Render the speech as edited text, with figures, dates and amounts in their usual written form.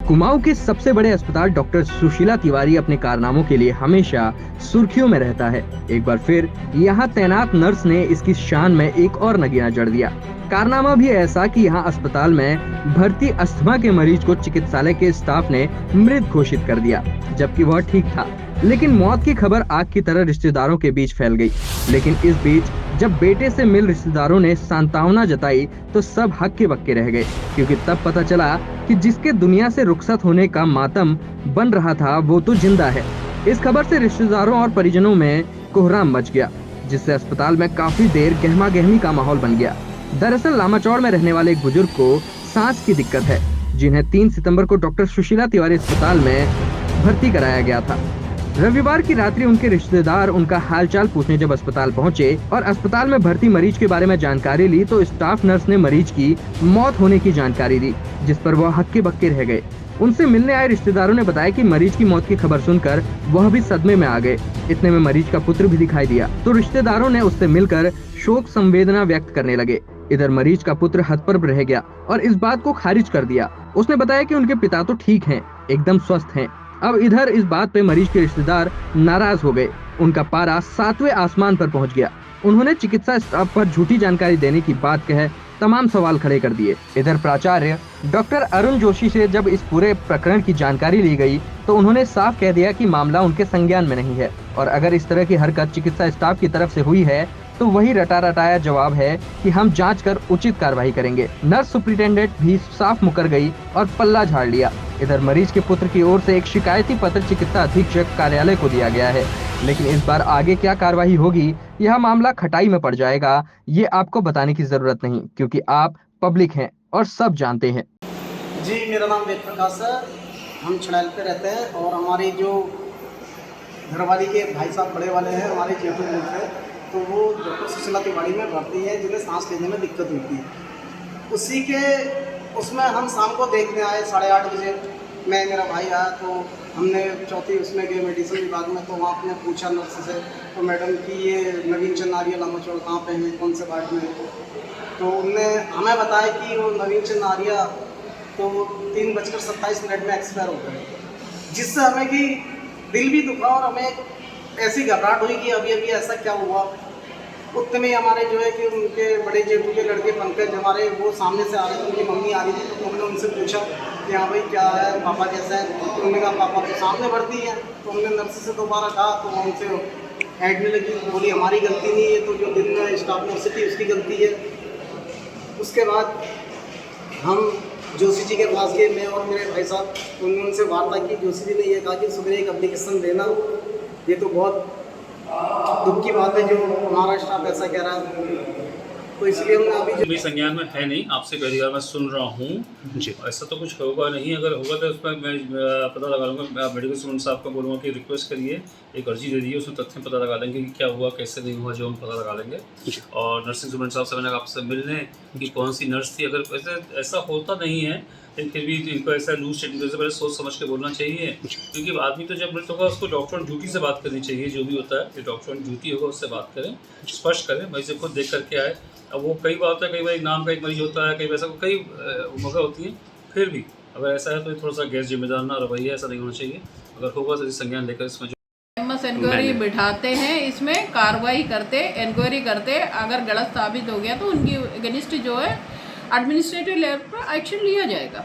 कुमाऊं के सबसे बड़े अस्पताल डॉक्टर सुशीला तिवारी अपने कारनामों के लिए हमेशा सुर्खियों में रहता है। एक बार फिर यहाँ तैनात नर्स ने इसकी शान में एक और नगीना जड़ दिया। कारनामा भी ऐसा कि यहाँ अस्पताल में भर्ती अस्थमा के मरीज को चिकित्सालय के स्टाफ ने मृत घोषित कर दिया, जबकि वह ठीक था। लेकिन मौत की खबर आग की तरह रिश्तेदारों के बीच फैल गई। लेकिन इस बीच जब बेटे से मिल रिश्तेदारों ने सांत्वना जताई तो सब हक्के बक्के रह गए, क्योंकि तब पता चला कि जिसके दुनिया से रुखसत होने का मातम बन रहा था वो तो जिंदा है। इस खबर से रिश्तेदारों और परिजनों में कोहराम मच गया, जिससे अस्पताल में काफी देर गहमा गहमी का माहौल बन गया। दरअसल लामाचौड़ में रहने वाले एक बुजुर्ग को सांस की दिक्कत है, जिन्हें 3 सितंबर को डॉक्टर सुशीला तिवारी अस्पताल में भर्ती कराया गया था। रविवार की रात्रि उनके रिश्तेदार उनका हालचाल पूछने जब अस्पताल पहुंचे और अस्पताल में भर्ती मरीज के बारे में जानकारी ली तो स्टाफ नर्स ने मरीज की मौत होने की जानकारी दी, जिस पर वह हक्के बक्के रह गए। उनसे मिलने आए रिश्तेदारों ने बताया कि मरीज की मौत की खबर सुनकर वह भी सदमे में आ गए। इतने में मरीज का पुत्र भी दिखाई दिया तो रिश्तेदारों ने उससे मिलकर शोक संवेदना व्यक्त करने लगे। इधर मरीज का पुत्र हतप्रभ रह गया और इस बात को खारिज कर दिया। उसने बताया कि उनके पिता तो ठीक हैं, एकदम स्वस्थ हैं। अब इधर इस बात पे मरीज के रिश्तेदार नाराज हो गए। उनका पारा 7वें आसमान पर पहुंच गया। उन्होंने चिकित्सा स्टाफ पर झूठी जानकारी देने की बात कह तमाम सवाल खड़े कर दिए। इधर प्राचार्य डॉक्टर अरुण जोशी से जब इस पूरे प्रकरण की जानकारी ली गई तो उन्होंने साफ कह दिया कि मामला उनके संज्ञान में नहीं है और अगर इस तरह की हरकत चिकित्सा स्टाफ की तरफ से हुई है तो वही रटा रटाया जवाब है कि हम जांच कर उचित कार्रवाई करेंगे। नर्स सुप्रिंटेंडेंट भी साफ मुकर गई और पल्ला झाड़ लिया। इधर मरीज के पुत्र की ओर से एक शिकायती पत्र चिकित्सा अधीक्षक कार्यालय को दिया गया है, लेकिन इस बार आगे क्या कार्रवाई होगी, यह मामला खटाई में पड़ जाएगा, ये आपको बताने की जरूरत नहीं, क्योंकि आप पब्लिक हैं और सब जानते हैं। जी, मेरा नाम वेद प्रकाश है। हम छड़ैल पे रहते हैं और हमारी जो घरवाली के भाई साहब बड़े वाले हैं, हमारे जेठू लोग हैं, तो वो डॉक्टर सुशीला तिवारी में भर्ती है, जिन्हें सांस लेने में दिक्कत होती है। उसी के उसमें हम शाम को देखने आए 8:30 बजे। मैं मेरा भाई आया तो हमने चौथी उसमें गए मेडिसिन विभाग में, तो वहाँ आपने पूछा नर्स से, तो मैडम कि ये नवीन चंद आर्य लामाचौड़ कहाँ पे हैं, कौन से वार्ड में, तो उनने हमें बताया कि वो नवीन चंद आर्य तो 3:27 में एक्सपायर हो गए, जिससे हमें कि दिल भी दुखा और हमें ऐसी घबराहट हुई कि अभी अभी ऐसा क्या हुआ। उतने में हमारे जो है कि उनके बड़े जेठू के लड़के पंकज हमारे वो सामने से आ रहे थे, उनकी मम्मी आ रही थी, तो हमने उनसे पूछा कि हाँ भाई क्या है, पापा कैसा है, तो उन्होंने कहा पापा तो सामने भर्ती है। तो हमने नर्स से दोबारा कहा तो वो उनसे ऐडने लगी, बोली हमारी गलती नहीं है, तो जो दिन में स्टाफ नर्स थी उसकी गलती है। उसके बाद हम जोशी जी के पास गए, मैं और मेरे भाई साहब, उन्होंने उनसे वार्ता की। जोशी जी ने ये कहा कि सुबह एक एप्लीकेशन देना, ये तो बहुत दुख की बात है जो हमारा स्टाफ ऐसा कह रहा है, तो इसलिए हमने अभी मेरे संज्ञान में है नहीं, आपसे पहली बार मैं सुन रहा हूँ जी। ऐसा तो कुछ होगा नहीं, अगर होगा तो उस पर मैं पता लगा लूँगा। मेडिकल स्टूडेंट साहब को बोलूँगा कि रिक्वेस्ट करिए, एक अर्जी दे दीजिए, उसमें तथ्य पता लगा लेंगे कि क्या हुआ कैसे नहीं हुआ, जो हम पता लगा लेंगे। और नर्सिंग स्टूडेंट साहब से मैंने आपसे मिलने कि कौन सी नर्स थी, अगर ऐसा होता नहीं है लेकिन फिर भी इनको ऐसा लूज स्टेटमेंट से पहले सोच समझ के बोलना चाहिए, क्योंकि आदमी तो जब मृत होगा उसको डॉक्टर ऑन ड्यूटी से बात करनी चाहिए। जो भी होता है डॉक्टर ऑन ड्यूटी होगा उससे बात करें, स्पष्ट करें। मैं इसे खुद देख करके आए। अब वो कई बार होता है, कई बार एक नाम का एक मरीज होता है, कई वैसा कई मौका होती है। फिर भी अगर ऐसा है तो थोड़ा सा गैर जिम्मेदार ना रवैया, ऐसा नहीं होना चाहिए। अगर होगा तो संज्ञान लेकर इसमें इंक्वायरी बिठाते हैं, इसमें कार्रवाई करते, इंक्वायरी करते, अगर गलत साबित हो गया तो उनकी अगेंस्ट जो है एडमिनिस्ट्रेटिव लेवल पर एक्शन लिया जाएगा।